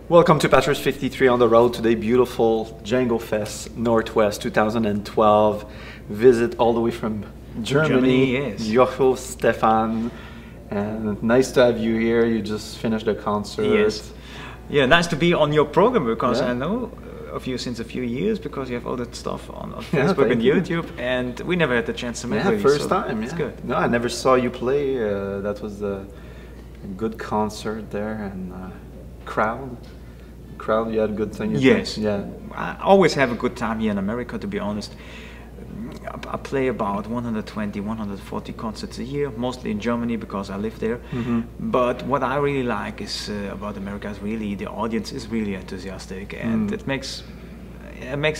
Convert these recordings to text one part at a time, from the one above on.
Welcome to Patras 53 on the road today. Beautiful Django Fest Northwest 2012. Visit all the way from Germany. Yes. Joscho, Stephan, and nice to have you here. You just finished the concert. Yes. Yeah, nice to be on your program because Yeah. I know of you since a few years because you have all that stuff on Facebook and YouTube, and we never had the chance to meet. Yeah, really, first so time. It's Yeah. good. No, I never saw you play. That was a good concert there, and crowd. You had a good time. Yes. Yeah. I always have a good time here in America, to be honest. I play about 120, 140 concerts a year, mostly in Germany because I live there. But what I really like is about America is really the audience is really enthusiastic, and it makes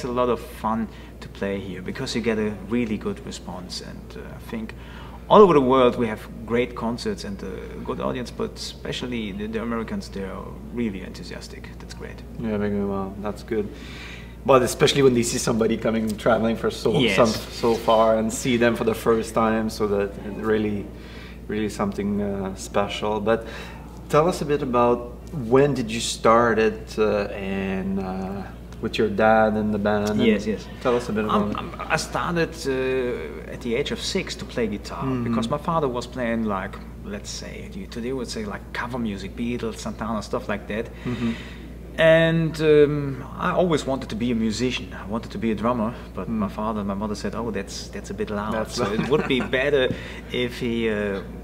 a lot of fun to play here because you get a really good response. And I think all over the world we have great concerts and a good audience, but especially the Americans, they are really enthusiastic. That's great. Yeah, well, that's good. But especially when they see somebody traveling for so far and see them for the first time, so that it really something special. But tell us a bit about when did you start it and with your dad in the band? Yes. Tell us a bit about it. I started at the age of 6 to play guitar because my father was playing, like, let's say, today would say like cover music, Beatles, Santana, stuff like that. And I always wanted to be a musician. I wanted to be a drummer, but my father and my mother said, "Oh, that's a bit loud. So it would be better if he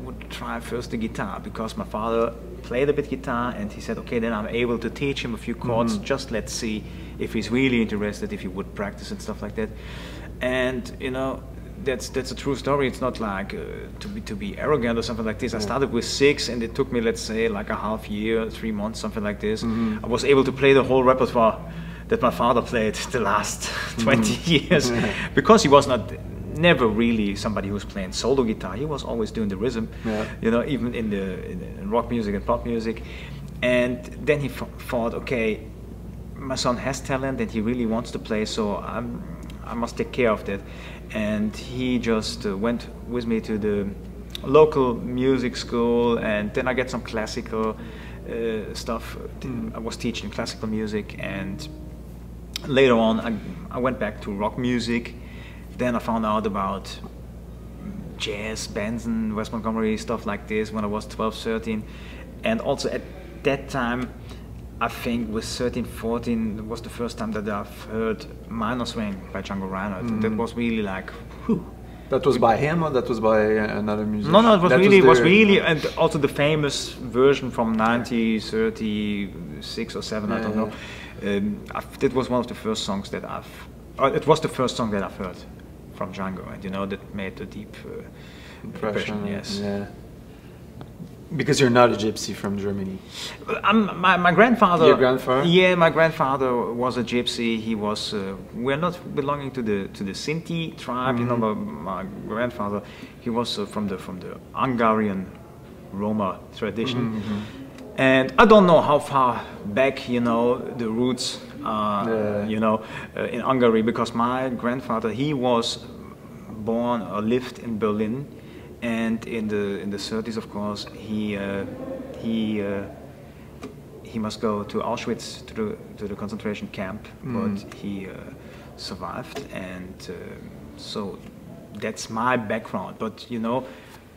would try first the guitar," because my father played a bit guitar, and he said, "Okay, then I'm able to teach him a few chords. Just let's see if he's really interested, if he would practice and stuff like that." And you know, that's a true story. It's not like to be arrogant or something like this. I started with 6, and it took me, let's say, like a half year, 3 months, something like this. I was able to play the whole repertoire that my father played the last 20 years, because he was never really somebody who was playing solo guitar. He was always doing the rhythm, you know, even in rock music and pop music. And then he thought, okay, my son has talent and he really wants to play, so I must take care of that. And he just went with me to the local music school, and then I get some classical stuff. I was teaching classical music, and later on I went back to rock music. Then I found out about jazz, Benson, West Montgomery, stuff like this when I was 12, 13. And also at that time, I think with 13, 14, it was the first time that I've heard Minor Swing by Django Reinhardt. And that was really like, whew. That was by him, or that was by another musician? No, it was really, and also the famous version from 1936 or 7, I don't know. That was one of the first songs that it was the first song that I've heard from Django, and you know, that made a deep impression. Yes. Yeah. Because you're not a gypsy from Germany. My grandfather. Your grandfather? Yeah, my grandfather was a gypsy. He was. We're not belonging to the Sinti tribe. You know, my grandfather. He was from the Hungarian Roma tradition. And I don't know how far back, you know, the roots are, you know, in Hungary, because my grandfather, he was born or lived in Berlin. And in the 30s, of course, he must go to Auschwitz, to the concentration camp, but he survived, and so that's my background. But you know,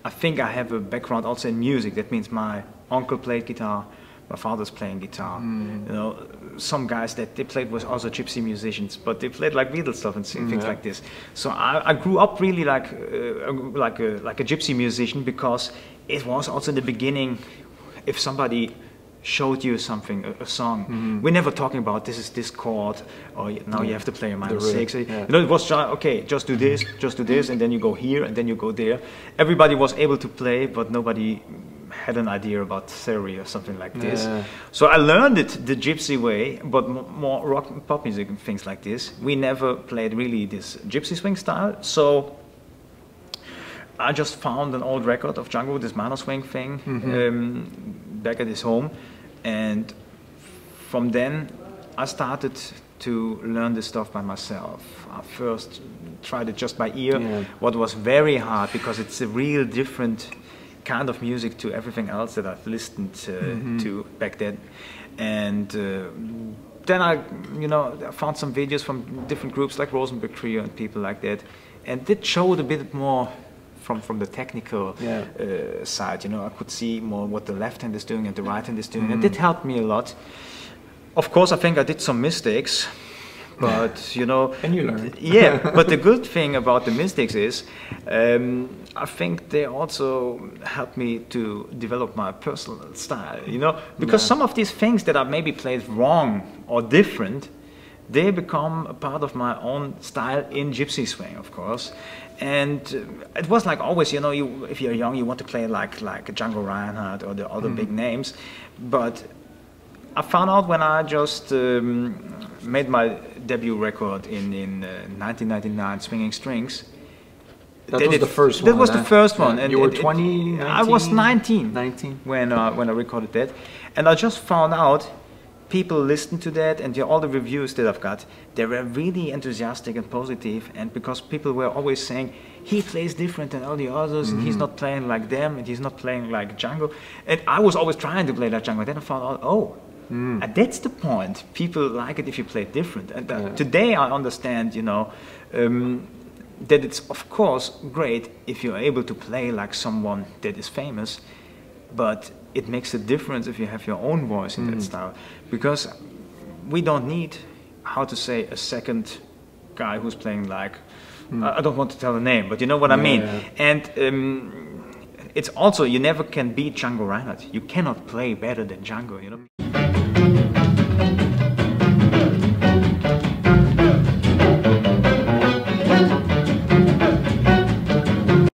I think I have a background also in music. That means my uncle played guitar, my father's playing guitar. You know, some guys that they played was also gypsy musicians, but they played like Beatles stuff and things like this. So I grew up really like a gypsy musician, because it was also in the beginning, if somebody showed you something, a song, we're never talking about this is this chord, or now you have to play a minor 6. You know, it was just, okay, just do this, and then you go here, and then you go there. Everybody was able to play, but nobody had an idea about theory or something like this. So I learned it the gypsy way, but more rock and pop music and things like this. We never played really this gypsy swing style. So I just found an old record of Django, this Minor Swing thing, back at his home. And from then I started to learn this stuff by myself. I first tried it just by ear, what was very hard because it's a real different kind of music to everything else that I've listened to back then. And then I found some videos from different groups like Rosenberg Trio and people like that, and it showed a bit more from the technical side. I could see more what the left hand is doing and the right hand is doing, and it helped me a lot. Of course, I think I did some mistakes, but and you learned. Yeah, but the good thing about the mistakes is, I think they also helped me to develop my personal style. Because some of these things that I maybe played wrong or different, they become a part of my own style in gypsy swing, of course. And it was like always, if you're young, you want to play like Django Reinhardt or the other big names, but I found out when I just made my debut record in 1999, Swinging Strings. That was the first one. That was the first one. And you were 20? I was 19. 19. When I recorded that. And I just found out people listened to that, and all the reviews that I've got, they were really enthusiastic and positive, and because people were always saying, he plays different than all the others, and he's not playing like them, and he's not playing like Django. And I was always trying to play like Django. Then I found out, and that's the point. People like it if you play different. And today I understand, that it's of course great if you're able to play like someone that is famous, but it makes a difference if you have your own voice in that style, because we don't need, how to say, a second guy who's playing like, I don't want to tell the name, but you know what I mean. And it's also, you never can beat Django Reinhardt. You cannot play better than Django,